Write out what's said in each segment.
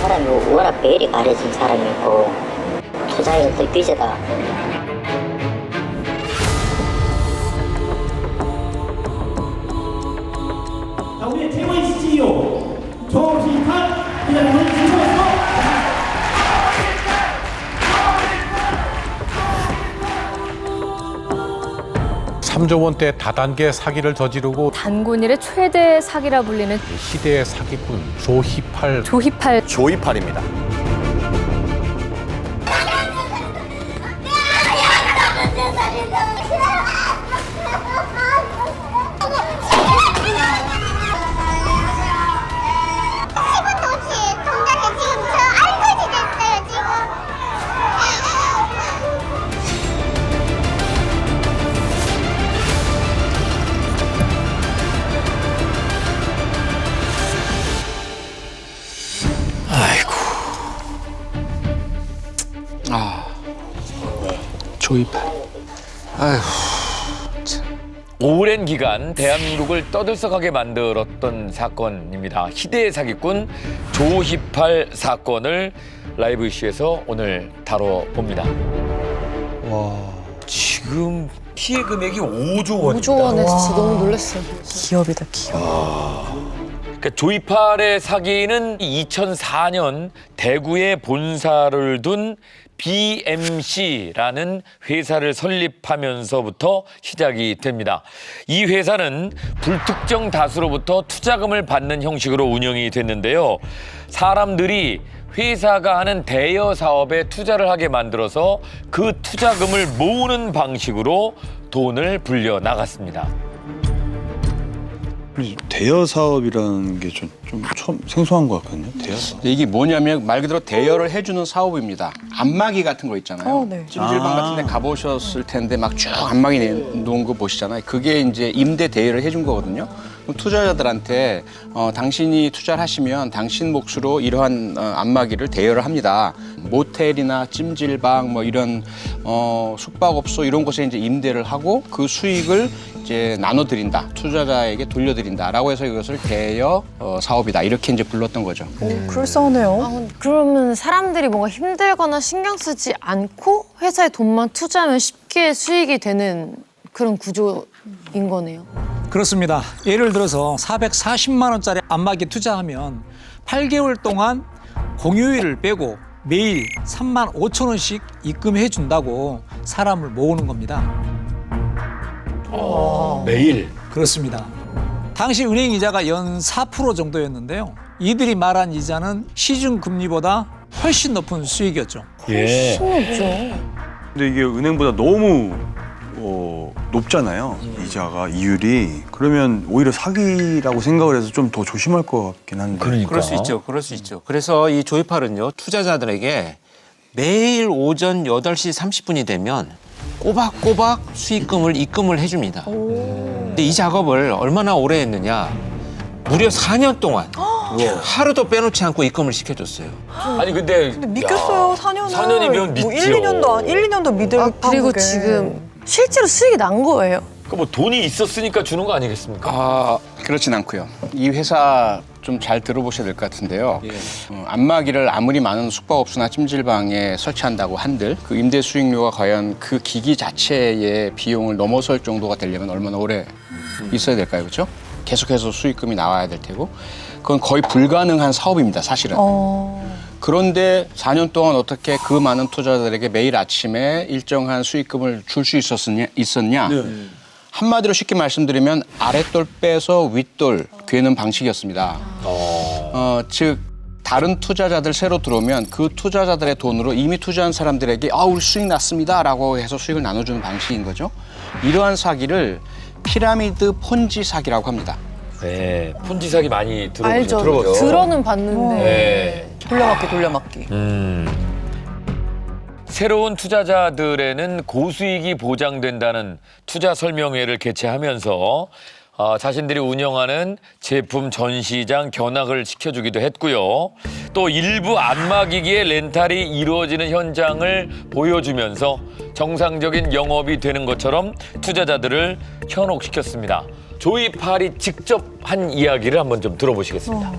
사람이 워낙 베일이 가려진 사람이고 투자에 득비제다. 우리 K1 CEO 조희탄 기자님을 주셔서 3조 원대 다단계 사기를 저지르고 단군일의 최대 사기라 불리는 시대의 사기꾼 조희팔 조이팔입니다. 조이팔. 아휴. 오랜 기간 대한민국을 떠들썩하게 만들었던 사건입니다. 희대의 사기꾼 조희팔 사건을 라이브 이슈에서 오늘 다뤄봅니다. 와. 지금 피해 금액이 5조 원입니다. 5조 원에 진짜 너무 놀랐어요. 기업이다, 기업. 그러니까 조이팔의 사기는 2004년 대구에 본사를 둔 BMC라는 회사를 설립하면서부터 시작이 됩니다. 이 회사는 불특정 다수로부터 투자금을 받는 형식으로 운영이 됐는데요. 사람들이 회사가 하는 대여 사업에 투자를 하게 만들어서 그 투자금을 모으는 방식으로 돈을 불려 나갔습니다. 대여 사업이라는 게 좀 처음 생소한 것 같거든요. 대여 사업. 이게 뭐냐면 말 그대로 대여를 해주는 사업입니다. 안마기 같은 거 있잖아요. 네. 찜질방 같은 데 가보셨을 텐데 막 쭉 안마기 놓은 거 보시잖아요. 그게 이제 임대 대여를 해준 거거든요. 그럼 투자자들한테 당신이 투자를 하시면 당신 몫으로 이러한 안마기를 대여를 합니다. 모텔이나 찜질방 뭐 이런 숙박업소 이런 곳에 이제 임대를 하고 그 수익을 이제 나눠드린다. 투자자에게 돌려드린다라고 해서 이것을 대여 사업이다. 이렇게 이제 불렀던 거죠. 그럴싸하네요. 그러면 사람들이 뭔가 힘들거나 신경 쓰지 않고 회사에 돈만 투자하면 쉽게 수익이 되는 그런 구조인 거네요. 그렇습니다. 예를 들어서 440만 원짜리 안마기 투자하면 8개월 동안 공휴일을 빼고 매일 3만 5천 원씩 입금해 준다고 사람을 모으는 겁니다. 매일? 그렇습니다. 당시 은행 이자가 연 4% 정도였는데요. 이들이 말한 이자는 시중 금리보다 훨씬 높은 수익이었죠. 예. 근데 이게 은행보다 너무 높잖아요. 이자가 이율이. 그러면 오히려 사기라고 생각을 해서 좀 더 조심할 것 같긴 한데. 그러니까. 그럴 수 있죠. 그럴 수 있죠. 그래서 이 조이팔은요, 투자자들에게 매일 오전 8시 30분이 되면 꼬박꼬박 수익금을 입금을 해줍니다. 근데 이 작업을 얼마나 오래 했느냐? 무려 4년 동안 하루도 빼놓지 않고 입금을 시켜줬어요. 아니 근데 믿겠어요, 4년을. 4년이면 믿죠. 뭐 1, 2년도 믿을 그리고 한국에. 지금 실제로 수익이 난 거예요. 그 뭐 돈이 있었으니까 주는 거 아니겠습니까? 그렇진 않고요. 이 회사 좀 잘 들어보셔야 될 것 같은데요. 안마기를 아무리 많은 숙박업소나 찜질방에 설치한다고 한들 그 임대 수익료가 과연 그 기기 자체의 비용을 넘어설 정도가 되려면 얼마나 오래 있어야 될까요? 그렇죠? 계속해서 수익금이 나와야 될 테고 그건 거의 불가능한 사업입니다. 사실은. 그런데 4년 동안 어떻게 그 많은 투자자들에게 매일 아침에 일정한 수익금을 줄 수 있었냐? 한마디로 쉽게 말씀드리면 아랫돌 빼서 윗돌 괴는 방식이었습니다. 즉 다른 투자자들 새로 들어오면 그 투자자들의 돈으로 이미 투자한 사람들에게 우리 수익 났습니다라고 해서 수익을 나눠주는 방식인 거죠. 이러한 사기를 피라미드 폰지 사기라고 합니다. 네, 폰지 사기 많이 알죠. 들어보죠. 들어는 봤는데. 네. 돌려막기. 새로운 투자자들에는 고수익이 보장된다는 투자 설명회를 개최하면서 자신들이 운영하는 제품 전시장 견학을 시켜주기도 했고요. 또 일부 안마기기의 렌탈이 이루어지는 현장을 보여주면서 정상적인 영업이 되는 것처럼 투자자들을 현혹시켰습니다. 조이팔이 직접 한 이야기를 한번 좀 들어보시겠습니다.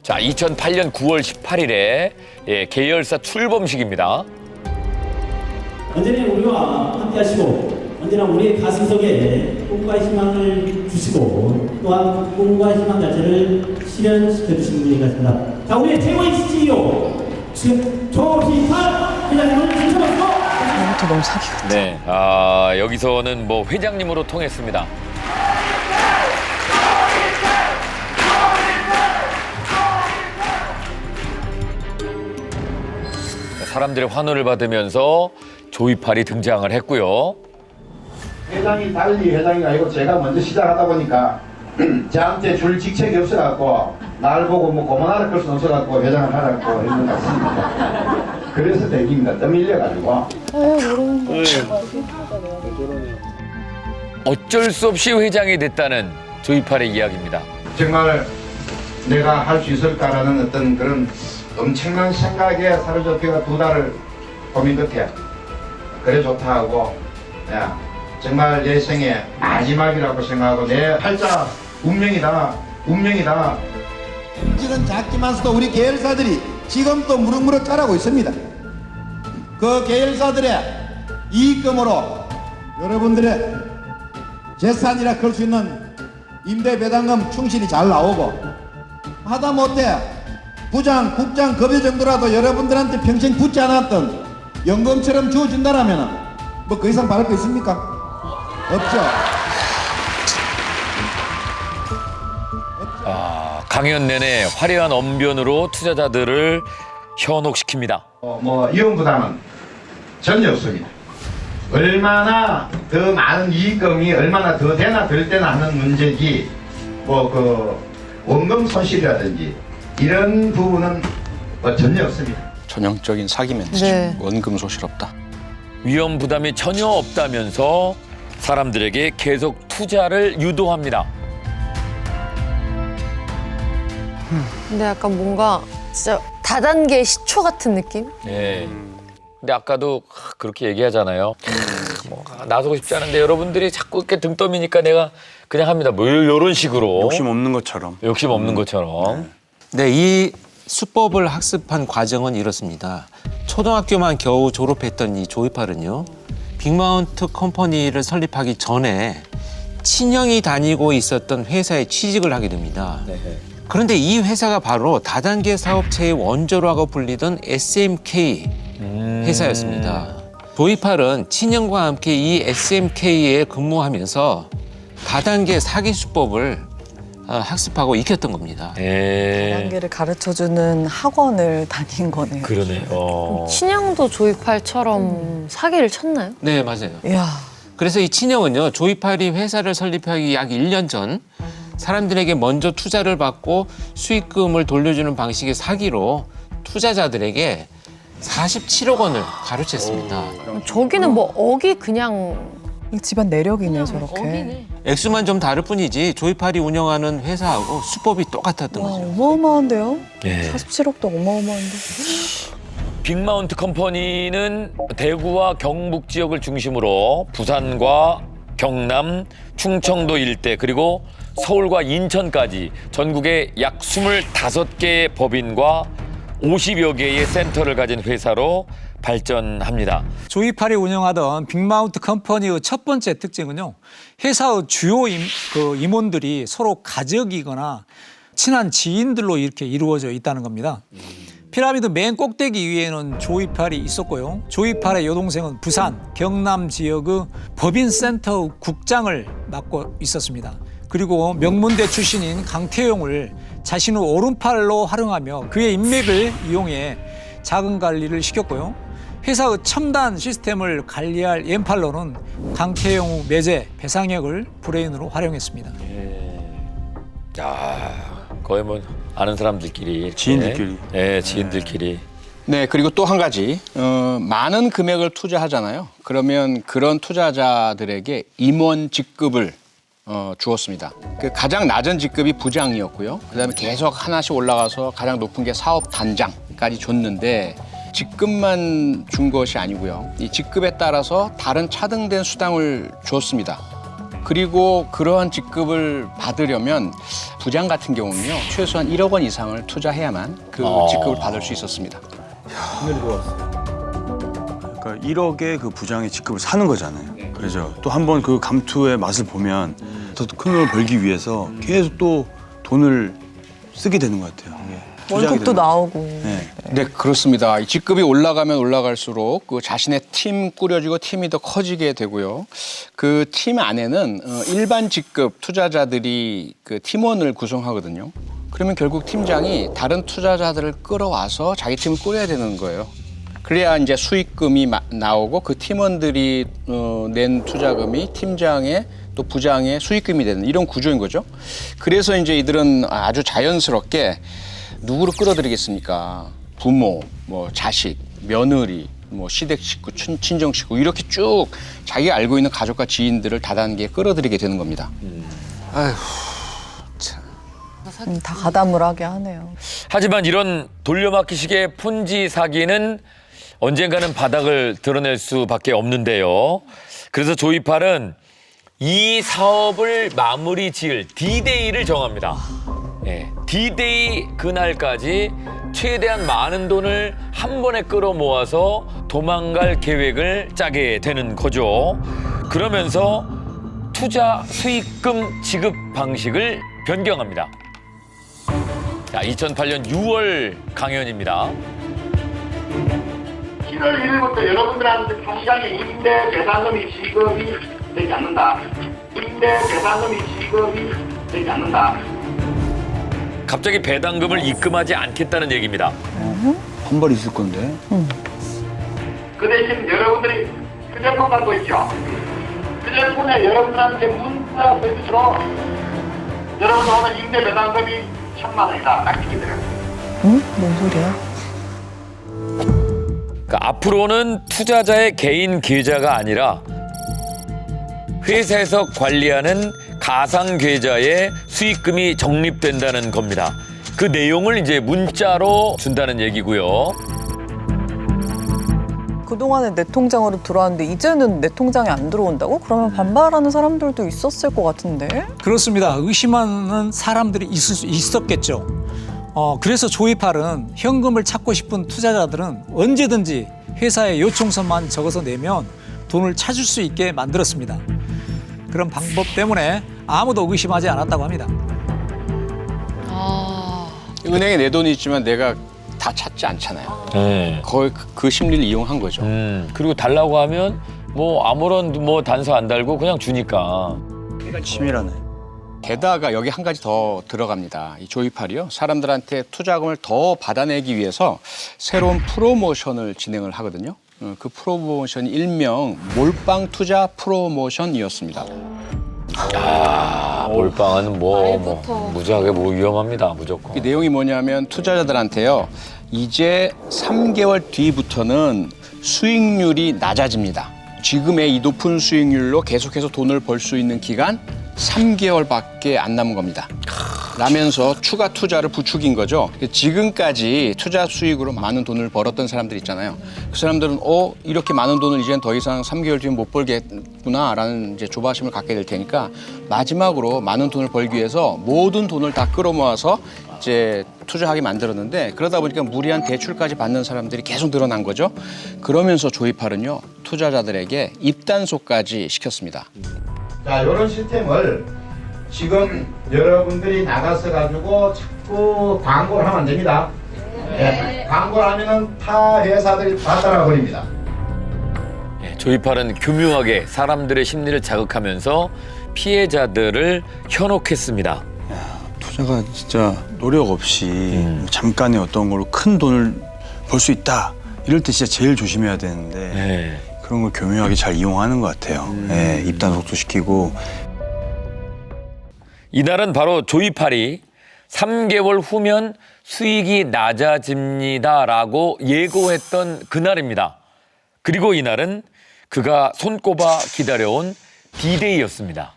자, 2008년 9월 18일에 계열사 출범식입니다. 언제나 우리와 함께하시고 언제나 우리의 가슴속에 꿈과 희망을 주시고 또한 꿈과 희망 자체를 실현시켜 주신 분이 같습니다. 자, 우리의 최고의 CEO 지금 조희팔 회장님을 진심으로 이것도 너무 사기 같아. 네, 여기서는 뭐 회장님으로 통했습니다. 사람들의 환호를 받으면서 조이팔이 등장을 했고요. 회장이 달리 회장이 아니고 제가 먼저 시작하다 보니까 저한테 줄 직책이 없어갖고 날 보고 뭐 고만하라 걸 수 없어갖고 회장을 하라고 했는 것 같습니다. 그래서 대기입니다. 떠밀려가지고. 어쩔 수 없이 회장이 됐다는 조이팔의 이야기입니다. 정말 내가 할 수 있을까라는 어떤 그런 엄청난 생각에 사로잡혀가 2달을 고민 끝에 그래 좋다 하고 야, 정말 내 생의 마지막이라고 생각하고 내 팔자 운명이다. 지금 작지만서도 우리 계열사들이 지금도 무럭무럭 자라고 있습니다. 그 계열사들의 이익금으로 여러분들의 재산이라 할 수 있는 임대 배당금 충실히 잘 나오고 하다못해 부장, 국장 급여 정도라도 여러분들한테 평생 붙지 않았던 연금처럼 주어준다라면 뭐 그 이상 바랄 거 있습니까? 없죠. 강연 내내 화려한 언변으로 투자자들을 현혹시킵니다. 뭐 이혼 부담은 전혀 없습니다. 얼마나 더 많은 이익금이 얼마나 더 되나 덜 되나 하는 문제지 뭐 그 원금 손실이라든지 이런 부분은 뭐 전혀 없습니다. 전형적인 사기 멘트죠. 네. 원금 소실 없다. 위험 부담이 전혀 없다면서 사람들에게 계속 투자를 유도합니다. 근데 약간 뭔가 진짜 다단계 시초 같은 느낌? 네. 근데 아까도 그렇게 얘기하잖아요. 뭐 나서고 싶지 않은데 여러분들이 자꾸 이렇게 등 떠미니까 내가 그냥 합니다. 뭐 이런 식으로. 욕심 없는 것처럼. 욕심 없는 것처럼. 네, 이 수법을 학습한 과정은 이렇습니다. 초등학교만 겨우 졸업했던 이 조이팔은요, 빅마운트 컴퍼니를 설립하기 전에 친형이 다니고 있었던 회사에 취직을 하게 됩니다. 그런데 이 회사가 바로 다단계 사업체의 원조라고 불리던 SMK 회사였습니다. 조이팔은 친형과 함께 이 SMK에 근무하면서 다단계 사기 수법을 학습하고 익혔던 겁니다. 단계를 가르쳐주는 학원을 다닌 거네요. 그러네요. 친형도 조이팔처럼 사기를 쳤나요? 네, 맞아요. 이야. 그래서 이 친형은요, 조이팔이 회사를 설립하기 약 1년 전 사람들에게 먼저 투자를 받고 수익금을 돌려주는 방식의 사기로 투자자들에게 47억 원을 가로챘습니다. 저기는 뭐 억이 그냥 집안 내력이네 저렇게. 액수만 좀 다를 뿐이지 조이팔이 운영하는 회사하고 수법이 똑같았던 와, 거죠. 어마어마한데요? 네. 47억도 어마어마한데. 빅마운트 컴퍼니는 대구와 경북 지역을 중심으로 부산과 경남, 충청도 일대 그리고 서울과 인천까지 전국에 약 25개의 법인과 50여 개의 센터를 가진 회사로 발전합니다. 조이팔이 운영하던 빅마운트 컴퍼니의 첫 번째 특징은요, 회사의 주요 임원들이 서로 가족이거나 친한 지인들로 이렇게 이루어져 있다는 겁니다. 피라미드 맨 꼭대기 위에는 조이팔이 있었고요. 조이팔의 여동생은 부산, 경남 지역의 법인센터 국장을 맡고 있었습니다. 그리고 명문대 출신인 강태용을 자신의 오른팔로 활용하며 그의 인맥을 이용해 자금 관리를 시켰고요. 회사의 첨단 시스템을 관리할 왼팔로는 강태용 매제 배상혁을 브레인으로 활용했습니다. 거의 뭐 아는 사람들끼리. 지인들끼리. 네, 지인들끼리. 네, 그리고 또 한 가지 많은 금액을 투자하잖아요. 그러면 그런 투자자들에게 임원 직급을 주었습니다. 그 가장 낮은 직급이 부장이었고요. 그다음에 계속 하나씩 올라가서 가장 높은 게 사업 단장까지 줬는데 직급만 준 것이 아니고요. 이 직급에 따라서 다른 차등된 수당을 줬습니다. 그리고 그러한 직급을 받으려면 부장 같은 경우는요, 최소한 1억 원 이상을 투자해야만 그 직급을 받을 수 있었습니다. 그러니까 1억의 그 부장의 직급을 사는 거잖아요. 그래서 또 한 번 그 감투의 맛을 보면 더 큰 돈을 벌기 위해서 계속 또 돈을 쓰게 되는 것 같아요. 월급도 나오고. 네, 그렇습니다. 이 직급이 올라가면 올라갈수록 그 자신의 팀 꾸려지고 팀이 더 커지게 되고요. 그 팀 안에는 일반 직급 투자자들이 그 팀원을 구성하거든요. 그러면 결국 팀장이 다른 투자자들을 끌어와서 자기 팀을 꾸려야 되는 거예요. 그래야 이제 수익금이 나오고 그 팀원들이 낸 투자금이 팀장의 또 부장의 수익금이 되는 이런 구조인 거죠. 그래서 이제 이들은 아주 자연스럽게 누구를 끌어들이겠습니까? 부모, 뭐 자식, 며느리, 뭐 시댁 식구, 친정 식구 이렇게 쭉 자기가 알고 있는 가족과 지인들을 다단계에 끌어들이게 되는 겁니다. 아휴, 참. 다 가담을 하게 하네요. 하지만 이런 돌려막기식의 폰지 사기는 언젠가는 바닥을 드러낼 수밖에 없는데요. 그래서 조이팔은 이 사업을 마무리 지을 D-Day를 정합니다. D-Day 그날까지 최대한 많은 돈을 한 번에 끌어모아서 도망갈 계획을 짜게 되는 거죠. 그러면서 투자 수익금 지급 방식을 변경합니다. 자, 2008년 6월 강연입니다. 7월 1일부터 여러분들한테 통장에 임대 배당금이 지급이 되지 않는다. 임대 배당금이 지급이 되지 않는다. 갑자기 배당금을 입금하지 않겠다는 얘기입니다. 환발이 있을 건데. 그 대신 여러분들이 휴대폰 갖고 있죠. 휴대폰에 여러분들한테 문자 메시지로 여러분들 오늘 임대 배당금이 1,000만 원이다. 딱 찍게 돼요. 응? 뭔 소리야? 그러니까 앞으로는 투자자의 개인 계좌가 아니라 회사에서 관리하는 가상 계좌에 수익금이 적립된다는 겁니다. 그 내용을 이제 문자로 준다는 얘기고요. 그동안에 내 통장으로 들어왔는데 이제는 내 통장에 안 들어온다고? 그러면 반발하는 사람들도 있었을 것 같은데? 그렇습니다. 의심하는 사람들이 있었겠죠. 그래서 조이팔은 현금을 찾고 싶은 투자자들은 언제든지 회사에 요청서만 적어서 내면 돈을 찾을 수 있게 만들었습니다. 그런 방법 때문에 아무도 의심하지 않았다고 합니다. 은행에 내 돈이 있지만 내가 다 찾지 않잖아요. 거의 그 심리를 이용한 거죠. 그리고 달라고 하면 뭐 아무런 뭐 단서 안 달고 그냥 주니까. 치밀하네. 게다가 여기 한 가지 더 들어갑니다. 이 조이팔이요. 사람들한테 투자금을 더 받아내기 위해서 새로운 프로모션을 진행을 하거든요. 그 프로모션이 일명 몰빵 투자 프로모션이었습니다. 몰빵은 뭐 무지하게 위험합니다. 무조건. 이 내용이 뭐냐면 투자자들한테요. 이제 3개월 뒤부터는 수익률이 낮아집니다. 지금의 이 높은 수익률로 계속해서 돈을 벌 수 있는 기간 3개월밖에 안 남은 겁니다. 라면서 추가 투자를 부추긴 거죠. 지금까지 투자 수익으로 많은 돈을 벌었던 사람들 있잖아요. 그 사람들은 이렇게 많은 돈을 이제는 더 이상 3개월 뒤면 못 벌겠구나라는 이제 조바심을 갖게 될 테니까 마지막으로 많은 돈을 벌기 위해서 모든 돈을 다 끌어모아서 이제 투자하게 만들었는데 그러다 보니까 무리한 대출까지 받는 사람들이 계속 늘어난 거죠. 그러면서 조이팔은요 투자자들에게 입단속까지 시켰습니다. 자, 이런 시스템을 지금 여러분들이 나가서 가지고 자꾸 광고를 하면 안 됩니다. 네. 광고를 하면은 타 회사들이 다 따라 버립니다. 조이팔은 교묘하게 사람들의 심리를 자극하면서 피해자들을 현혹했습니다. 투자가 진짜 노력 없이 잠깐의 어떤 걸로 큰 돈을 벌 수 있다. 이럴 때 진짜 제일 조심해야 되는데 그런 걸 교묘하게 잘 이용하는 것 같아요. 입단속도 시키고. 이날은 바로 조이팔이 3개월 후면 수익이 낮아집니다라고 예고했던 그날입니다. 그리고 이날은 그가 손꼽아 기다려온 D-Day였습니다.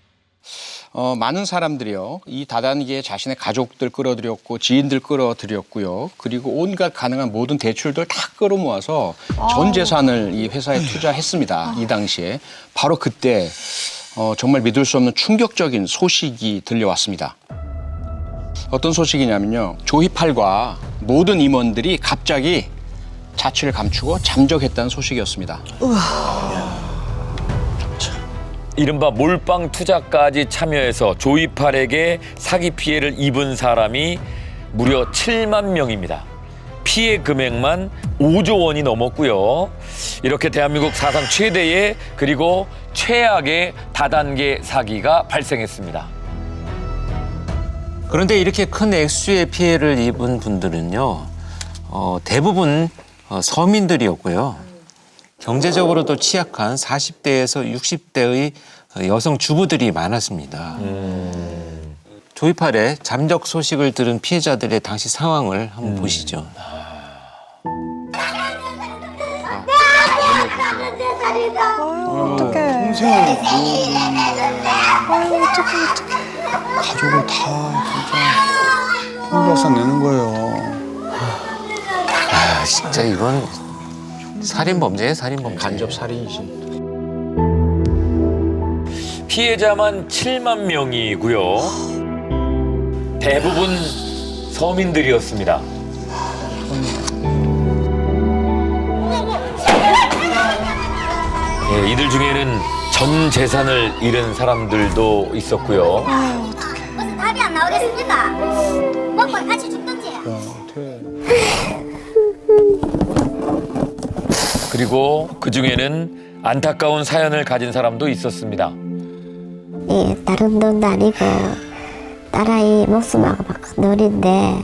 많은 사람들이요. 이 다단계에 자신의 가족들 끌어들였고 지인들 끌어들였고요. 그리고 온갖 가능한 모든 대출들 다 끌어모아서 전 재산을 이 회사에 투자했습니다. 이 당시에. 바로 그때 정말 믿을 수 없는 충격적인 소식이 들려왔습니다. 어떤 소식이냐면요. 조희팔과 모든 임원들이 갑자기 자취를 감추고 잠적했다는 소식이었습니다. 이른바 몰빵 투자까지 참여해서 조이팔에게 사기 피해를 입은 사람이 무려 7만 명입니다. 피해 금액만 5조 원이 넘었고요. 이렇게 대한민국 사상 최대의 그리고 최악의 다단계 사기가 발생했습니다. 그런데 이렇게 큰 액수의 피해를 입은 분들은요, 대부분 서민들이었고요. 경제적으로도 취약한 40대에서 60대의 여성 주부들이 많았습니다. 조이팔의 잠적 소식을 들은 피해자들의 당시 상황을 한번 보시죠. 어떡해. 동생을 아유, 어떡해. 가족을 다 진짜 혼자서 내는 거예요. 아, 진짜 이건 살인범죄예요, 살인범죄. 간접 살인이신. 피해자만 7만 명이고요. 대부분 서민들이었습니다. 예, 이들 중에는 전 재산을 잃은 사람들도 있었고요. 무슨 답이 안 나오겠습니까? 먹고 같이 죽든지. 그리고 그 중에는 안타까운 사연을 가진 사람도 있었습니다. 예, 다른 돈도 아니고 딸아이 목숨하고 놀인데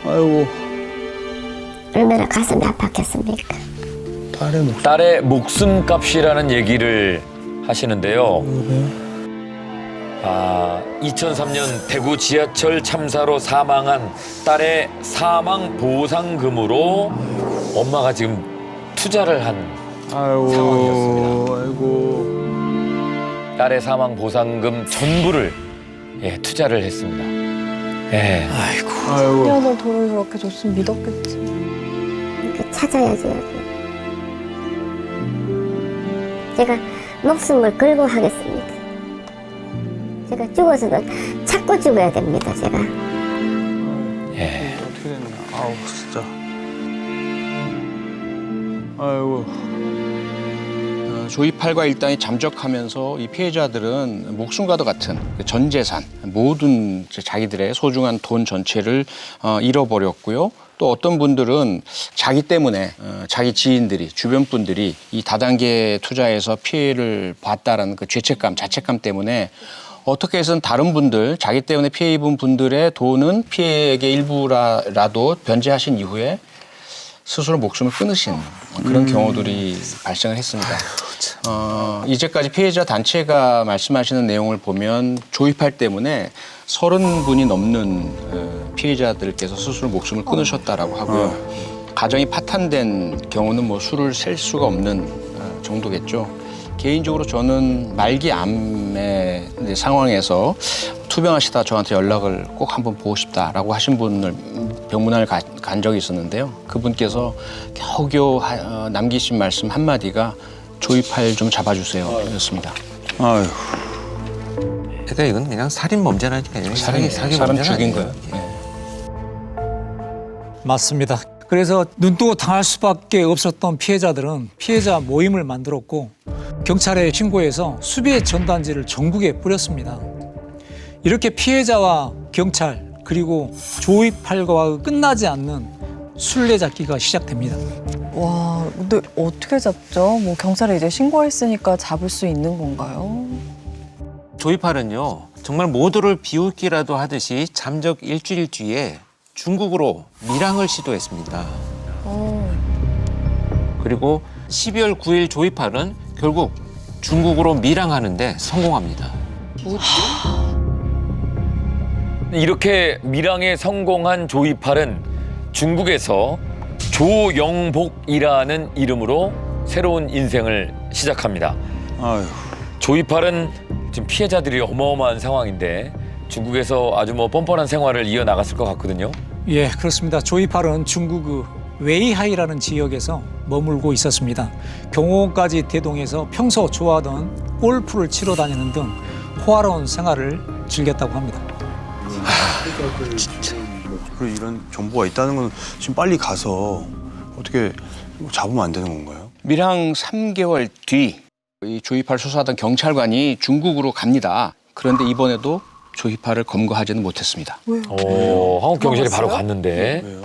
아이고. 얼마나 가슴이 아팠겠습니까? 딸의 목숨값이라는 얘기를 하시는데요. 2003년 대구 지하철 참사로 사망한 딸의 사망 보상금으로 엄마가 지금 투자를 한 상황이었습니다. 아이고. 딸의 사망 보상금 전부를 투자를 했습니다. 아이고. 10년을 돈을 그렇게 줬으면 믿었겠지. 찾아야지 여기. 제가 목숨을 걸고 하겠습니다. 제가 죽어서는 찾고 죽어야 됩니다. 제가. 어떻게 됐냐. 아우 진짜. 아이고. 조이팔과 일당이 잠적하면서 이 피해자들은 목숨과도 같은 전 재산, 모든 자기들의 소중한 돈 전체를 잃어버렸고요. 또 어떤 분들은 자기 때문에 자기 지인들이, 주변 분들이 이 다단계 투자에서 피해를 봤다라는 그 죄책감, 자책감 때문에 어떻게 해서는 다른 분들, 자기 때문에 피해 입은 분들의 돈은 피해액의 일부라도 변제하신 이후에 스스로 목숨을 끊으신 그런 경우들이 발생을 했습니다. 이제까지 피해자 단체가 말씀하시는 내용을 보면 조이팔 때문에 30분이 넘는 피해자들께서 스스로 목숨을 끊으셨다라고 하고요. 가정이 파탄된 경우는 뭐 수를 셀 수가 없는 정도겠죠. 개인적으로 저는 말기 암의 상황에서 투병하시다 저한테 연락을 꼭 한번 보고 싶다라고 하신 분을 병문안을 간 적이 있었는데요. 그분께서 겨우겨우 남기신 말씀 한마디가 조이팔 좀 잡아주세요 였습니다. 아유. 그러니까 이건 그냥 살인범죄라니까요. 사기 사람 죽인 거예요. 맞습니다. 그래서 눈뜨고 당할 수밖에 없었던 피해자들은 피해자 모임을 만들었고 경찰에 신고해서 수배 전단지를 전국에 뿌렸습니다. 이렇게 피해자와 경찰 그리고 조이팔과 끝나지 않는 술래잡기가 시작됩니다. 와, 근데 어떻게 잡죠? 뭐 경찰에 이제 신고했으니까 잡을 수 있는 건가요? 조이팔은요, 정말 모두를 비웃기라도 하듯이 잠적 일주일 뒤에 중국으로 밀항을 시도했습니다. 그리고 12월 9일 조이팔은 결국 중국으로 밀항하는데 성공합니다. 이렇게 밀항에 성공한 조이팔은 중국에서 조영복이라는 이름으로 새로운 인생을 시작합니다. 아유. 조이팔은 지금 피해자들이 어마어마한 상황인데 중국에서 아주 뭐 뻔뻔한 생활을 이어나갔을 것 같거든요. 예, 그렇습니다. 조이팔은 중국 웨이하이라는 지역에서 머물고 있었습니다. 경호원까지 대동해서 평소 좋아하던 골프를 치러 다니는 등 호화로운 생활을 즐겼다고 합니다. 그리고 이런 정보가 있다는 건 지금 빨리 가서 어떻게 잡으면 안 되는 건가요? 밀항 3개월 뒤 이 조이파를 수사하던 경찰관이 중국으로 갑니다. 그런데 이번에도 조이파를 검거하지는 못했습니다. 오, 한국 경찰이 바로 갔는데.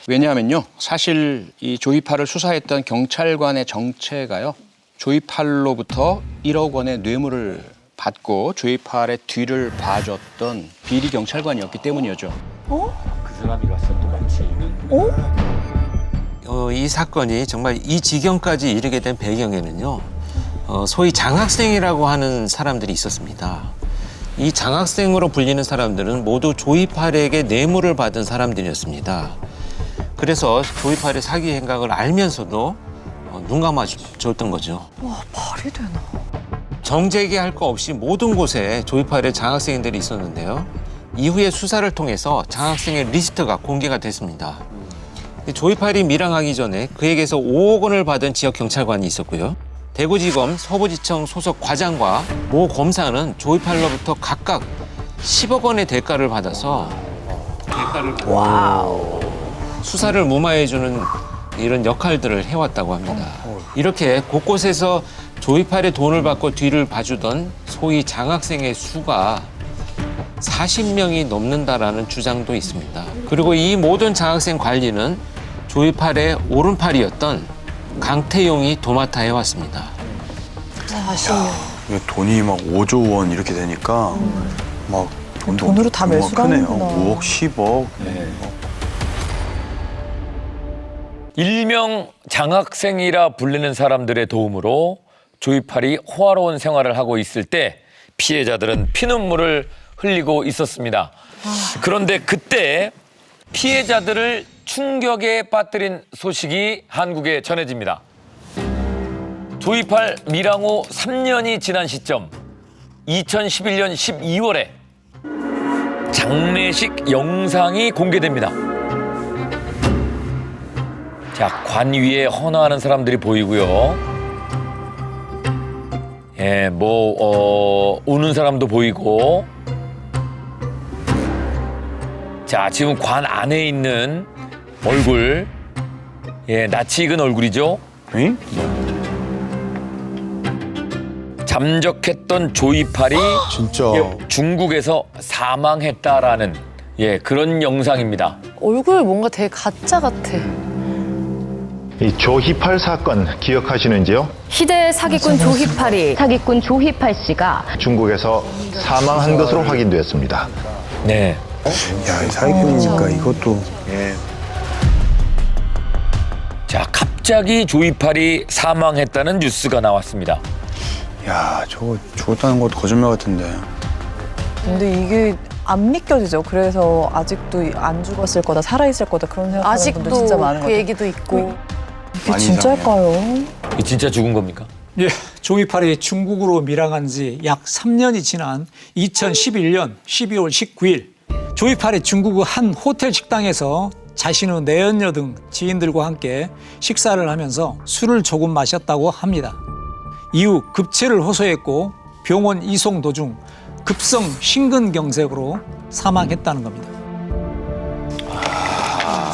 왜냐하면요, 사실 이 조이파를 수사했던 경찰관의 정체가요, 조이팔로부터 1억 원의 뇌물을 받고 조이팔의 뒤를 봐줬던 비리 경찰관이었기 때문이었죠. 그 사람이 갔어 똑같이. 이 사건이 정말 이 지경까지 이르게 된 배경에는요, 소위 장학생이라고 하는 사람들이 있었습니다. 이 장학생으로 불리는 사람들은 모두 조이팔에게 뇌물을 받은 사람들이었습니다. 그래서 조이팔의 사기 행각을 알면서도 눈 감아줬던 거죠. 와, 말이 되나? 정제기할 거 없이 모든 곳에 조이팔의 장학생들이 있었는데요. 이후에 수사를 통해서 장학생의 리스트가 공개가 됐습니다. 조이팔이 밀항하기 전에 그에게서 5억 원을 받은 지역 경찰관이 있었고요. 대구지검 서부지청 소속 과장과 모 검사는 조이팔로부터 각각 10억 원의 대가를 받아서 수사를 무마해주는 이런 역할들을 해왔다고 합니다. 이렇게 곳곳에서 조이팔의 돈을 받고 뒤를 봐주던 소위 장학생의 수가 40명이 넘는다라는 주장도 있습니다. 그리고 이 모든 장학생 관리는 조이팔의 오른팔이었던 강태용이 도맡아 해왔습니다. 40년. 이게 돈이 막 5조 원 이렇게 되니까 막 돈으로 다 매수를 크네요. 하는구나. 5억, 10억. 일명 장학생이라 불리는 사람들의 도움으로 조이팔이 호화로운 생활을 하고 있을 때 피해자들은 피눈물을 흘리고 있었습니다. 그런데 그때 피해자들을 충격에 빠뜨린 소식이 한국에 전해집니다. 조이팔 밀항 후 3년이 지난 시점 2011년 12월에 장례식 영상이 공개됩니다. 자, 관 위에 헌화하는 사람들이 보이고요. 예, 우는 사람도 보이고. 자, 지금 관 안에 있는 얼굴, 예, 낯이 익은 얼굴이죠. 응? 잠적했던 조이팔이 진짜 중국에서 사망했다라는 그런 영상입니다. 얼굴 뭔가 되게 가짜 같아. 이 조희팔 사건 기억하시는지요? 희대 사기꾼 조희팔이 사기꾼 조희팔 씨가 중국에서 사망한 것으로 확인되었습니다. 네. 야, 사기꾼이니까 이것도. 예. 자, 갑자기 조이팔이 사망했다는 뉴스가 나왔습니다. 야, 저거 죽었다는 것도 거짓말 같은데. 근데 이게 안 믿겨지죠. 그래서 아직도 안 죽었을 거다, 살아있을 거다 그런 생각하는 분들 진짜 많은 것 그 같아요. 얘기도 있고. 이게 진짜일까요? 이게 진짜 죽은 겁니까? 예, 조이팔이 중국으로 밀항한 지 약 3년이 지난 2011년 12월 19일 조이팔이 중국 한 호텔 식당에서 자신의 내연녀 등 지인들과 함께 식사를 하면서 술을 조금 마셨다고 합니다. 이후 급체를 호소했고 병원 이송 도중 급성 심근경색으로 사망했다는 겁니다.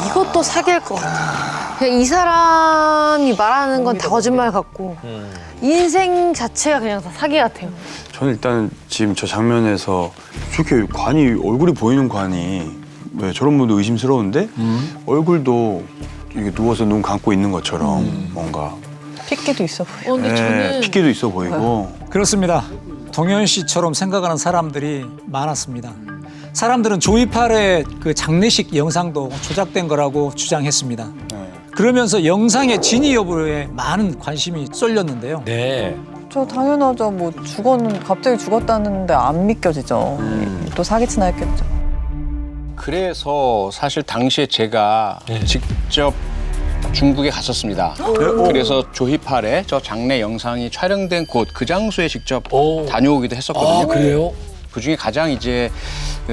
이것도 사기일 것 같아. 그냥 이 사람이 말하는 건 다 거짓말 같고 인생 자체가 그냥 다 사기 같아요. 저는 일단 지금 저 장면에서 저렇게 관이 얼굴이 보이는 관이 왜 저런 분도 의심스러운데 얼굴도 이게 누워서 눈 감고 있는 것처럼 뭔가 핏기도 있어 보여요. 근데 저는 핏기도 있어 보이고. 그렇습니다. 동현 씨처럼 생각하는 사람들이 많았습니다. 사람들은 조이팔의 그 장례식 영상도 조작된 거라고 주장했습니다. 그러면서 영상의 진위 여부에 많은 관심이 쏠렸는데요. 네. 저 당연하죠. 뭐 갑자기 죽었다는데 안 믿겨지죠. 또 사기치나 했겠죠. 그래서 사실 당시에 제가 직접 중국에 갔었습니다. 그래서 조희팔의 저 장례 영상이 촬영된 곳 그 장소에 직접 다녀오기도 했었거든요. 아, 그래요? 그중에 가장 이제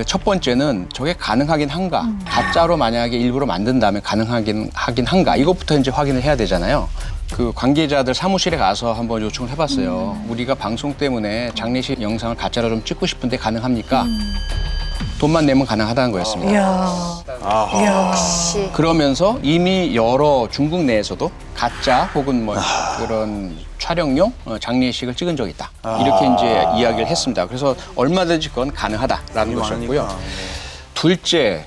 첫 번째는 저게 가능하긴 한가. 가짜로 만약에 일부러 만든다면 가능하긴 한가. 이것부터 이제 확인을 해야 되잖아요. 그 관계자들 사무실에 가서 한번 요청을 해봤어요. 우리가 방송 때문에 장례식 영상을 가짜로 좀 찍고 싶은데 가능합니까? 돈만 내면 가능하다는 거였습니다. 이야. 그러면서 이미 여러 중국 내에서도 가짜 혹은 뭐 그런 촬영용 장례식을 찍은 적이 있다. 이렇게 이제 이야기를 했습니다. 그래서 얼마든지 그건 가능하다라는 것이었고요. 둘째,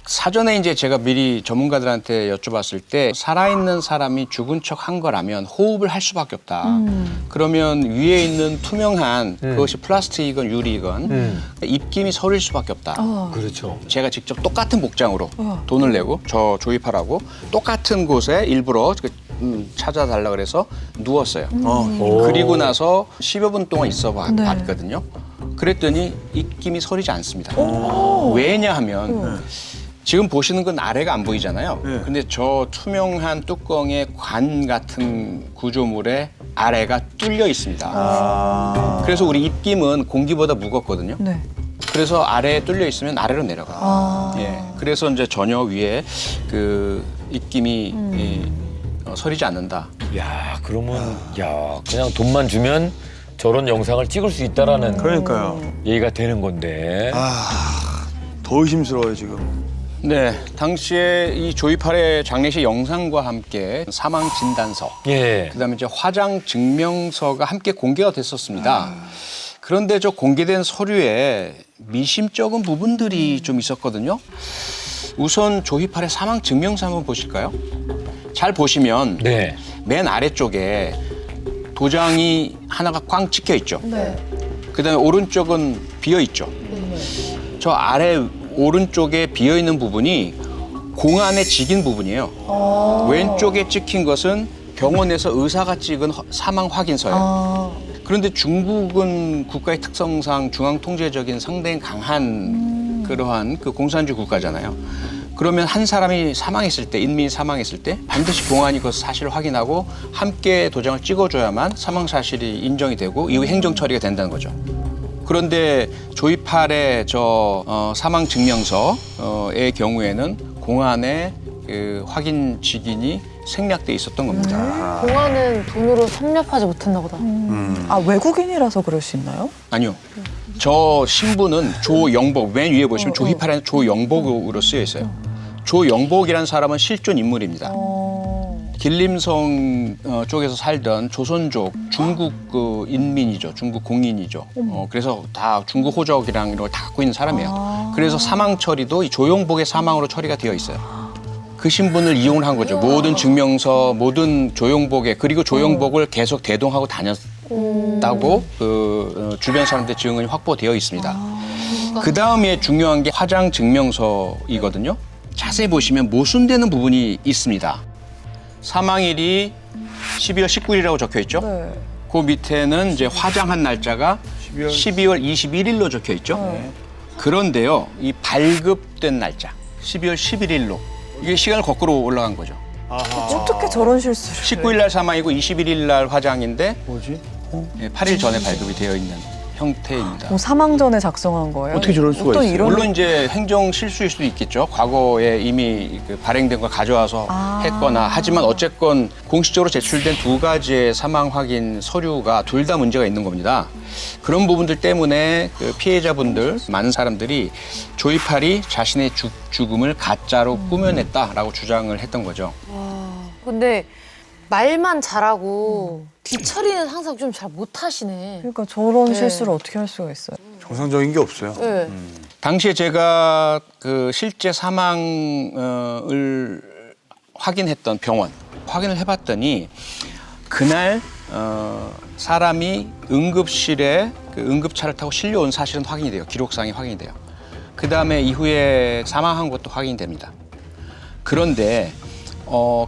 사전에 이제 제가 미리 전문가들한테 여쭤봤을 때 살아있는 사람이 죽은 척 한 거라면 호흡을 할 수밖에 없다. 그러면 위에 있는 투명한 그것이 플라스틱이건 유리건 입김이 서릴 수밖에 없다. 그렇죠. 제가 직접 똑같은 복장으로 돈을 내고 저 조입하라고 똑같은 곳에 일부러 찾아달라 그래서 누웠어요. 그리고 나서 10여 분 동안 있어 봤거든요. 그랬더니 입김이 서리지 않습니다. 왜냐하면 지금 보시는 건 아래가 안 보이잖아요. 근데 저 투명한 뚜껑의 관 같은 구조물에 아래가 뚫려 있습니다. 그래서 우리 입김은 공기보다 무겁거든요. 그래서 아래에 뚫려 있으면 아래로 내려가요. 예. 그래서 이제 전혀 위에 그 입김이 서리지 않는다. 야, 그러면 그냥 돈만 주면 저런 영상을 찍을 수 있다라는 그러니까요. 얘기가 되는 건데. 더 의심스러워요 지금. 네, 당시에 이 조이팔의 장례식 영상과 함께 사망 진단서, 그다음에 이제 화장 증명서가 함께 공개가 됐었습니다. 그런데 저 공개된 서류에 미심쩍은 부분들이 좀 있었거든요. 우선 조이팔의 사망 증명서 한번 보실까요? 잘 보시면 맨 아래쪽에 도장이 하나가 꽝 찍혀 있죠. 그다음에 오른쪽은 비어 있죠. 저 아래 오른쪽에 비어 있는 부분이 공안에 찍힌 부분이에요. 왼쪽에 찍힌 것은 병원에서 의사가 찍은 사망 확인서예요. 그런데 중국은 국가의 특성상 중앙 통제적인 상당히 강한 그러한 그 공산주의 국가잖아요. 그러면 한 사람이 사망했을 때, 인민이 사망했을 때 반드시 공안이 그 사실을 확인하고 함께 도장을 찍어줘야만 사망 사실이 인정이 되고 이후 행정 처리가 된다는 거죠. 그런데 조이팔의 사망 증명서의 경우에는 공안에 그 확인 직인이 생략돼 있었던 겁니다. 공안은 돈으로 섭렵하지 못했나 보다. 외국인이라서 그럴 수 있나요? 아니요. 저 신분은 조영복, 맨 위에 보시면 조이팔에는 조영복으로 쓰여 있어요. 조영복이라는 사람은 실존 인물입니다. 길림성 쪽에서 살던 조선족 중국 그 인민이죠. 중국 공인이죠. 그래서 다 중국 호적이랑 이런 걸 다 갖고 있는 사람이에요. 그래서 사망 처리도 이 조영복의 사망으로 처리가 되어 있어요. 그 신분을 이용을 한 거죠. 모든 증명서, 모든 조영복의, 그리고 조영복을 계속 대동하고 다녔다고 그 주변 사람들 증언이 확보되어 있습니다. 그 다음에 중요한 게 화장 증명서이거든요. 자세히 보시면 모순되는 부분이 있습니다. 사망일이 12월 19일이라고 적혀 있죠. 그 밑에는 이제 화장한 날짜가 12월 21일로 적혀 있죠. 그런데요, 이 발급된 날짜 12월 11일로 이게 시간을 거꾸로 올라간 거죠. 어떻게 저런 실수를? 19일 날 사망이고 21일 날 화장인데 8일 전에 발급이 되어 있는 형태입니다. 사망 전에 작성한 거예요? 어떻게 저럴 수가 있어요? 물론 이제 행정 실수일 수도 있겠죠. 과거에 이미 그 발행된 걸 가져와서 했거나 하지만 어쨌건 공식적으로 제출된 두 가지의 사망 확인 서류가 둘 다 문제가 있는 겁니다. 그런 부분들 때문에 그 피해자분들 많은 사람들이 조이팔이 자신의 죽음을 가짜로 꾸며냈다라고 주장을 했던 거죠. 근데 말만 잘하고 뒤처리는 항상 좀 잘 못하시네. 그러니까 저런 실수를 어떻게 할 수가 있어요? 정상적인 게 없어요. 당시에 제가 그 실제 사망을 확인했던 병원 확인을 해봤더니 그날 사람이 응급실에 그 응급차를 타고 실려온 사실은 확인이 돼요. 기록상이 확인이 돼요. 그 다음에 이후에 사망한 것도 확인이 됩니다. 그런데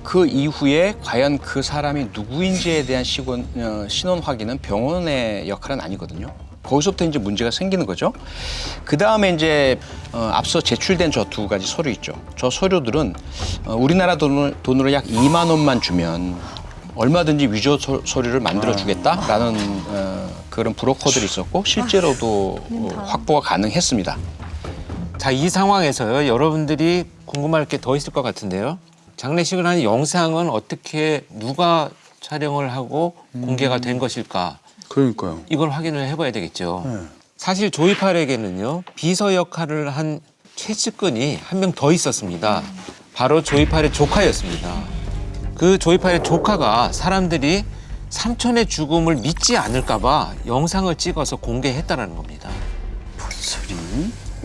그 이후에 과연 그 사람이 누구인지에 대한 신원 확인은 병원의 역할은 아니거든요. 거기서부터 이제 문제가 생기는 거죠. 그 다음에 이제 앞서 제출된 저 두 가지 서류 있죠. 저 서류들은 우리나라 돈으로 약 2만 원만 주면 얼마든지 위조 서류를 만들어 주겠다라는 그런 브로커들이 있었고 실제로도 확보가 가능했습니다. 자, 이 상황에서요. 여러분들이 궁금할 게 더 있을 것 같은데요. 장례식을 하는 영상은 어떻게 누가 촬영을 하고 공개가 된 것일까? 그러니까요. 이걸 확인을 해봐야 되겠죠. 사실 조이팔에게는요. 비서 역할을 한 최측근이 한 명 더 있었습니다. 바로 조이팔의 조카였습니다. 그 조이팔의 조카가 사람들이 삼촌의 죽음을 믿지 않을까 봐 영상을 찍어서 공개했다는 겁니다. 뭔 소리?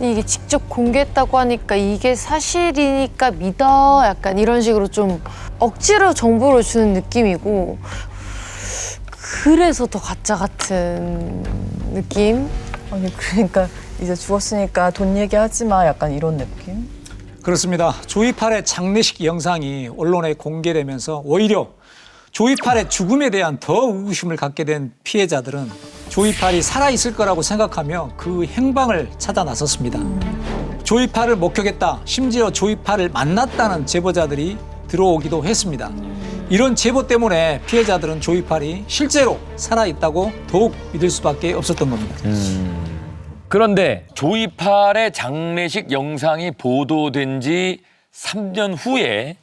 이게 직접 공개했다고 하니까 이게 사실이니까 믿어 약간 이런 식으로 좀 억지로 정보를 주는 느낌이고 그래서 더 가짜 같은 느낌? 아니 그러니까 이제 죽었으니까 돈 얘기하지 마 약간 이런 느낌? 그렇습니다. 조이팔의 장례식 영상이 언론에 공개되면서 오히려 조이팔의 죽음에 대한 더 의구심을 갖게 된 피해자들은 조이팔이 살아있을 거라고 생각하며 그 행방을 찾아 나섰습니다. 조이팔을 목격했다, 심지어 조이팔을 만났다는 제보자들이 들어오기도 했습니다. 이런 제보 때문에 피해자들은 조이팔이 실제로 살아있다고 더욱 믿을 수밖에 없었던 겁니다. 그런데 조이팔의 장례식 영상이 보도된 지 3년 후에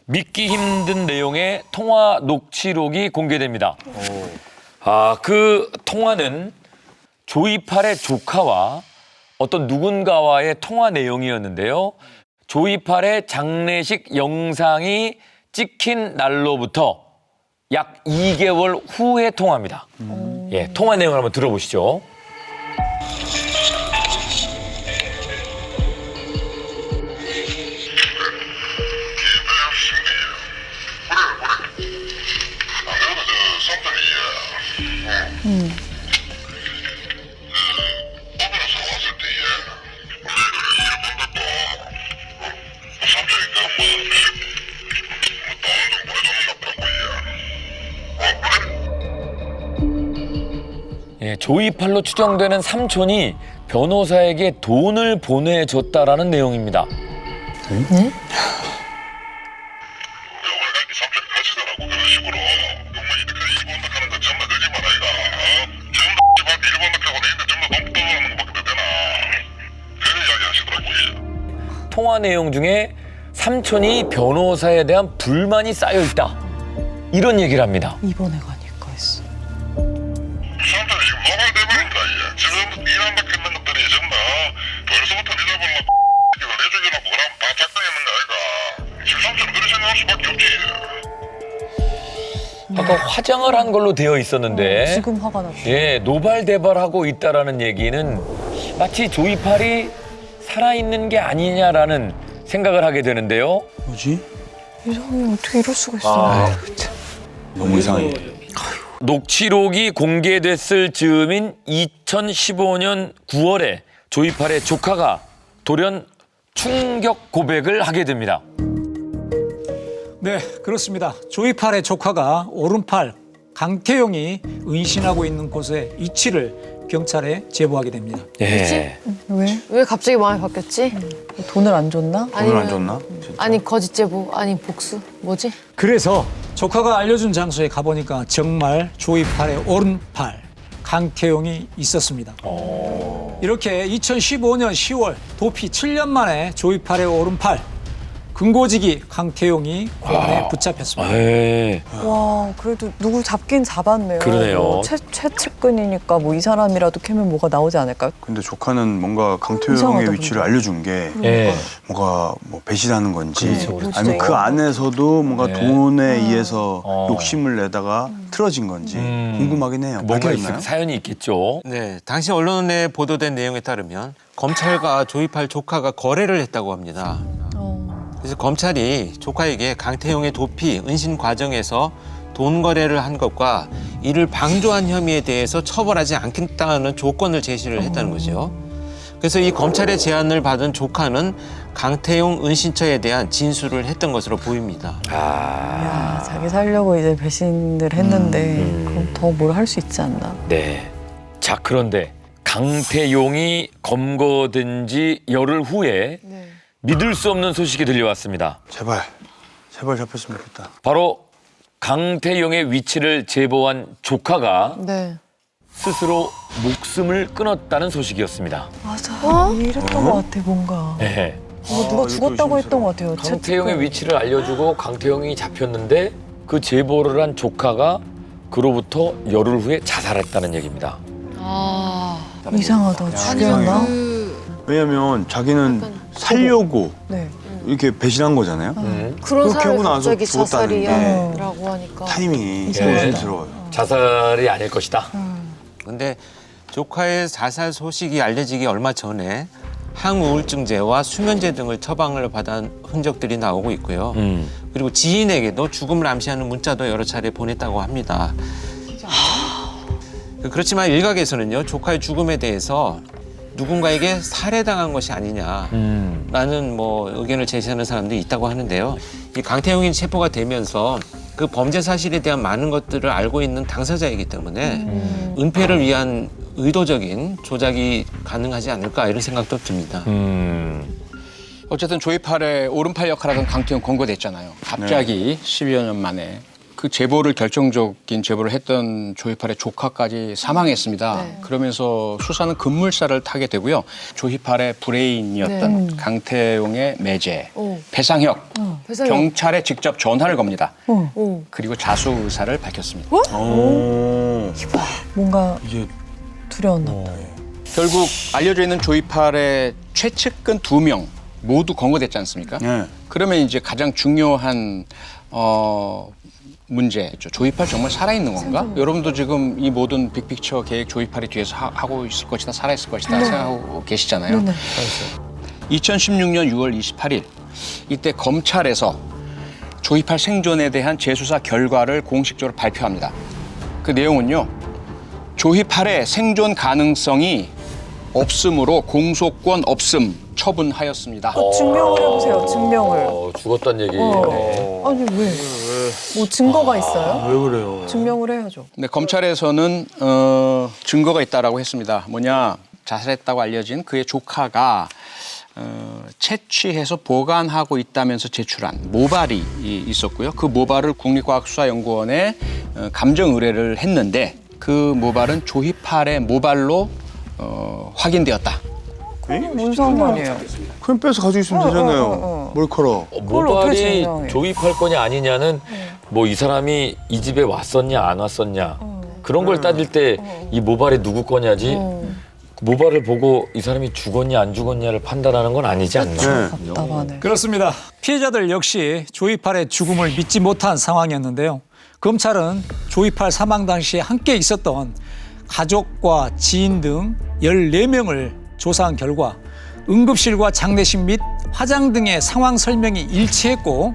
믿기 힘든 내용의 통화 녹취록이 공개됩니다. 그 통화는 조이팔의 조카와 어떤 누군가와의 통화 내용이었는데요. 조이팔의 장례식 영상이 찍힌 날로부터 약 2개월 후의 통화입니다. 예, 통화 내용을 한번 들어보시죠. 예, 조이팔로 추정되는 삼촌이 변호사에게 돈을 보내줬다라는 내용입니다. 네? 통화 내용 중에 삼촌이 변호사에 대한 불만이 쌓여 있다. 이런 얘기를 합니다. 이번에 가니까 했어. 아까 화장을 한 걸로 되어 있었는데 지금 화가 났다. 예, 노발대발하고 있다라는 얘기는 마치 조이팔이 살아있는 게 아니냐라는 생각을 하게 되는데요. 뭐지? 이상해. 어떻게 이럴 수가 있어. 너무 이상해. 녹취록이 공개됐을 즈음인 2015년 9월에 조이팔의 조카가 돌연 충격 고백을 하게 됩니다. 네, 그렇습니다. 조이팔의 조카가 오른팔 강태용이 은신하고 있는 곳의 위치를 경찰에 제보하게 됩니다. 예. 왜? 왜 갑자기 마음이 바뀌었지? 돈을 안 줬나? 돈을 안 줬나? 아니 거짓 제보, 아니 복수, 뭐지? 그래서 조카가 알려준 장소에 가보니까 정말 조이팔의 오른팔 강태용이 있었습니다. 이렇게 2015년 10월 도피 7년 만에 조이팔의 오른팔 금고지기 강태용이 공안에 붙잡혔습니다. 와, 그래도 누구 잡긴 잡았네요. 그러네요. 뭐 최측근이니까 뭐 이 사람이라도 캐면 뭐가 나오지 않을까요? 근데 조카는 뭔가 강태용의 이상하다, 위치를 근데. 알려준 게 예. 뭔가 뭐 배신하는 건지 그렇죠. 아니면 그 안에서도 뭔가 네. 돈에 의해서 욕심을 내다가 틀어진 건지 궁금하긴 해요. 뭔가 밝혀졌나요? 사연이 있겠죠. 네, 당시 언론에 보도된 내용에 따르면 검찰과 조이팔 조카가 거래를 했다고 합니다. 그래서 검찰이 조카에게 강태용의 도피, 은신 과정에서 돈 거래를 한 것과 이를 방조한 혐의에 대해서 처벌하지 않겠다는 조건을 제시를 했다는 거죠. 그래서 이 검찰의 제안을 받은 조카는 강태용 은신처에 대한 진술을 했던 것으로 보입니다. 야, 자기 살려고 이제 배신을 했는데 그럼 더 뭘 할 수 있지 않나? 네. 자, 그런데 강태용이 검거된 지 열흘 후에 믿을 수 없는 소식이 들려왔습니다. 제발 잡혔으면 좋겠다. 바로 강태용의 위치를 제보한 조카가 네. 스스로 목숨을 끊었다는 소식이었습니다. 맞아. 이랬던 것 같아, 뭔가. 네. 누가 죽었다고 했던 것 같아요. 강태용의 위치를 알려주고 강태용이 잡혔는데 그 제보를 한 조카가 그로부터 열흘 후에 자살했다는 얘기입니다. 이상하다. 죽였나? 왜냐면 자기는 살려고 네. 이렇게 배신한 거잖아요. 그런 그렇게 사람이 하고 나서 갑자기 죽었다는 게 자살이야라고 하니까 타이밍이 이상하다. 조심스러워요. 자살이 아닐 것이다. 근데 조카의 자살 소식이 알려지기 얼마 전에 항우울증제와 수면제 등을 처방을 받은 흔적들이 나오고 있고요. 그리고 지인에게도 죽음을 암시하는 문자도 여러 차례 보냈다고 합니다. 그렇지만 일각에서는요, 조카의 죽음에 대해서 누군가에게 살해당한 것이 아니냐라는 의견을 제시하는 사람들이 있다고 하는데요. 이 강태용이 체포가 되면서 그 범죄 사실에 대한 많은 것들을 알고 있는 당사자이기 때문에 은폐를 위한 의도적인 조작이 가능하지 않을까 이런 생각도 듭니다. 어쨌든 조이팔의 오른팔 역할을 하던 강태용 검거됐잖아요. 갑자기 10여 년 만에 그 결정적인 제보를 했던 조이팔의 조카까지 사망했습니다. 그러면서 수사는 급물살을 타게 되고요. 조이팔의 브레인이었던 강태용의 매제 배상혁 경찰에 직접 전화를 겁니다. 그리고 자수 의사를 밝혔습니다. 뭔가 두려웠나 보다. 결국 알려져 있는 조이팔의 최측근 2명 모두 검거됐지 않습니까? 그러면 이제 가장 중요한 문제죠. 조이팔 정말 살아있는 건가? 여러분도 지금 이 모든 빅픽처 계획 조이팔이 뒤에서 하고 있을 것이다, 살아있을 것이다 생각하고 계시잖아요. 2016년 6월 28일 이때 검찰에서 조이팔 생존에 대한 재수사 결과를 공식적으로 발표합니다. 그 내용은요. 조이팔의 생존 가능성이 없음으로 공소권 없음 처분하였습니다. 증명을 해보세요. 증명을. 죽었다는 얘기네. 아니 왜? 뭐 증거가 있어요? 왜 그래요? 증명을 해야죠. 네, 검찰에서는 증거가 있다라고 했습니다. 뭐냐, 자살했다고 알려진 그의 조카가 채취해서 보관하고 있다면서 제출한 모발이 있었고요. 그 모발을 국립과학수사연구원에 감정 의뢰를 했는데 그 모발은 조이팔의 모발로 확인되었다. 뭔 상관이에요? 그냥 빼서 가지고 있으면 되잖아요. 머리카락. 모발이 조이팔 건이 아니냐는 이 사람이 이 집에 왔었냐 안 왔었냐 그런 걸 따질 때 이 모발이 누구 거냐지 모발을 보고 이 사람이 죽었냐 안 죽었냐를 판단하는 건 아니지 않나. 답답하네. 그렇습니다. 피해자들 역시 조이팔의 죽음을 믿지 못한 상황이었는데요. 검찰은 조이팔 사망 당시에 함께 있었던 가족과 지인 등 14명을 조사한 결과 응급실과 장례식 및 화장 등의 상황 설명이 일치했고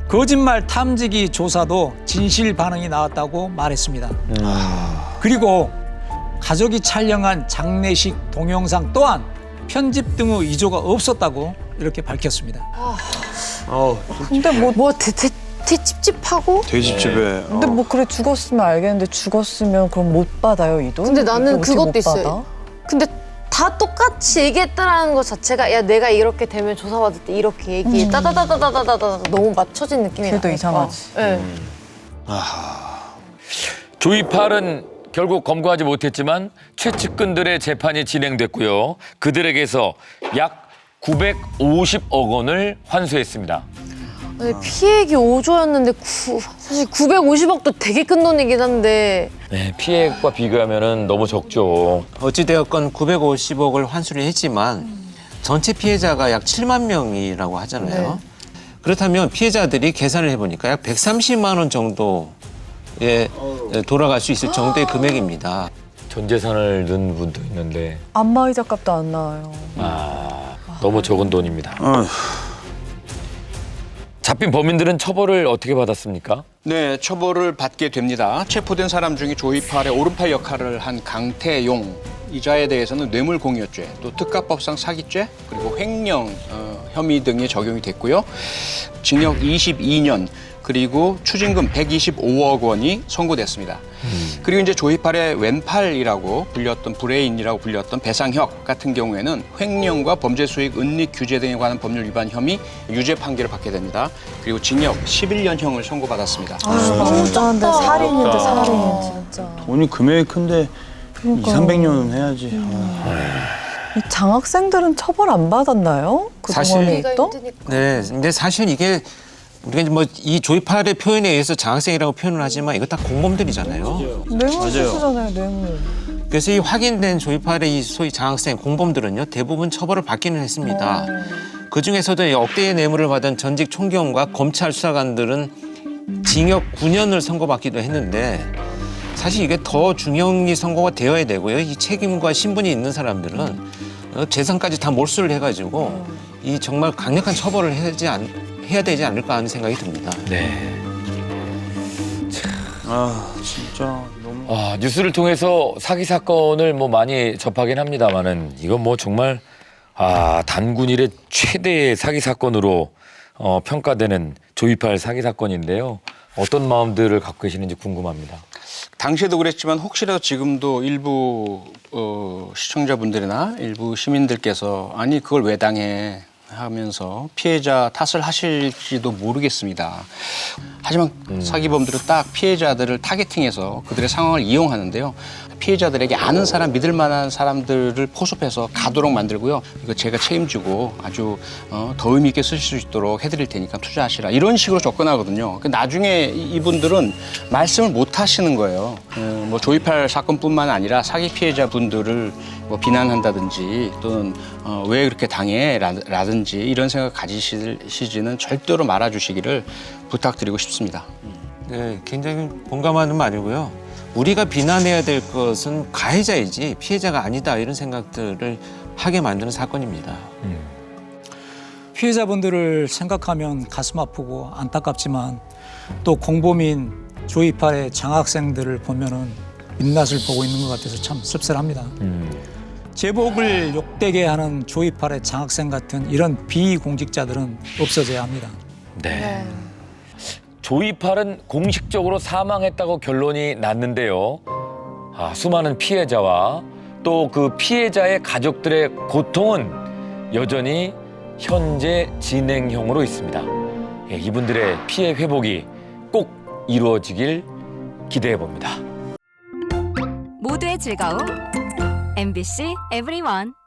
거짓말 탐지기 조사도 진실 반응이 나왔다고 말했습니다. 그리고 가족이 촬영한 장례식 동영상 또한 편집 등의 의조가 없었다고 이렇게 밝혔습니다. 근데 되게 찝찝하고? 되게 찝찝해. 근데 그래 죽었으면 알겠는데 죽었으면 그럼 못 받아요, 이 돈? 근데 나는 어떻게 그것도 못 있어요. 받아? 근데 다 똑같이 얘기했다라는 것 자체가 야 내가 이렇게 되면 조사받을 때 이렇게 얘기해 따다다다다다다다 너무 맞춰진 느낌이 나요. 그래도 이상하지. 네. 조이팔은 결국 검거하지 못했지만 최측근들의 재판이 진행됐고요. 그들에게서 약 950억 원을 환수했습니다. 아니, 피해액이 5조였는데 사실 950억도 되게 큰 돈이긴 한데 네, 피해액과 비교하면 너무 적죠. 어찌되었건 950억을 환수를 했지만 전체 피해자가 약 7만 명이라고 하잖아요. 그렇다면 피해자들이 계산을 해보니까 약 130만 원 정도에 돌아갈 수 있을 정도의 금액입니다. 전 재산을 넣은 분도 있는데 안마의자 값도 안 나와요. 너무 적은 돈입니다. 잡힌 범인들은 처벌을 어떻게 받았습니까? 네, 처벌을 받게 됩니다. 체포된 사람 중에 조이팔의 오른팔 역할을 한 강태용 이자에 대해서는 뇌물공여죄, 또 특가법상 사기죄, 그리고 횡령 혐의 등이 적용이 됐고요. 징역 22년, 그리고 추징금 125억 원이 선고됐습니다. 그리고 이제 조이팔의 왼팔이라고 불렸던 브레인이라고 불렸던 배상혁 같은 경우에는 횡령과 범죄 수익 은닉 규제 등에 관한 법률 위반 혐의 유죄 판결을 받게 됩니다. 그리고 징역 11년형을 선고받았습니다. 너무 작은데 살인인데 살인 진짜. 돈이 금액이 큰데 그러니까요. 200~300년은 해야지. 이 장학생들은 처벌 안 받았나요? 그동안에 있던? 네, 근데 사실 이게 우리가 이제 뭐 이 조이팔의 표현에 의해서 장학생이라고 표현을 하지만 이거 다 공범들이잖아요. 뇌물 수수잖아요, 뇌물. 그래서 이 확인된 조이팔의 이 소위 장학생 공범들은요 대부분 처벌을 받기는 했습니다. 그 중에서도 이 억대의 뇌물을 받은 전직 총경과 검찰 수사관들은 징역 9년을 선고받기도 했는데 사실 이게 더 중형이 선고가 되어야 되고요. 이 책임과 신분이 있는 사람들은 재산까지 다 몰수를 해가지고 이 정말 강력한 처벌을 해야 되지 않을까 하는 생각이 듭니다. 네. 아 진짜 너무. 뉴스를 통해서 사기 사건을 뭐 많이 접하긴 합니다만은 이건 뭐 정말 단군 일의 최대의 사기 사건으로 평가되는 조이팔 사기 사건인데요. 어떤 마음들을 갖고 계시는지 궁금합니다. 당시에도 그랬지만 혹시라도 지금도 일부 시청자분들이나 일부 시민들께서 아니 그걸 왜 당해 하면서 피해자 탓을 하실지도 모르겠습니다. 하지만 사기범들은 딱 피해자들을 타겟팅해서 그들의 상황을 이용하는데요. 피해자들에게 아는 사람, 믿을 만한 사람들을 포섭해서 가도록 만들고요. 이거 제가 책임지고 아주 더 의미 있게 쓰실 수 있도록 해드릴 테니까 투자하시라. 이런 식으로 접근하거든요. 나중에 이분들은 말씀을 못 하시는 거예요. 뭐 조이팔 사건뿐만 아니라 사기 피해자분들을 뭐 비난한다든지 또는 왜 그렇게 당해? 라든지 이런 생각 가지시지는 절대로 말아주시기를 부탁드리고 싶습니다. 네, 굉장히 공감하는 말이고요. 우리가 비난해야 될 것은 가해자이지 피해자가 아니다 이런 생각들을 하게 만드는 사건입니다. 피해자분들을 생각하면 가슴 아프고 안타깝지만 또 공범인 조이팔의 장학생들을 보면은 민낯을 보고 있는 것 같아서 참 씁쓸합니다. 제복을 욕되게 하는 조이팔의 장학생 같은 이런 비공직자들은 없어져야 합니다. 네. 조이팔은 공식적으로 사망했다고 결론이 났는데요. 수많은 피해자와 또 그 피해자의 가족들의 고통은 여전히 현재 진행형으로 있습니다. 이분들의 피해 회복이 꼭 이루어지길 기대해 봅니다. 모두의 즐거움 MBC EVERYONE.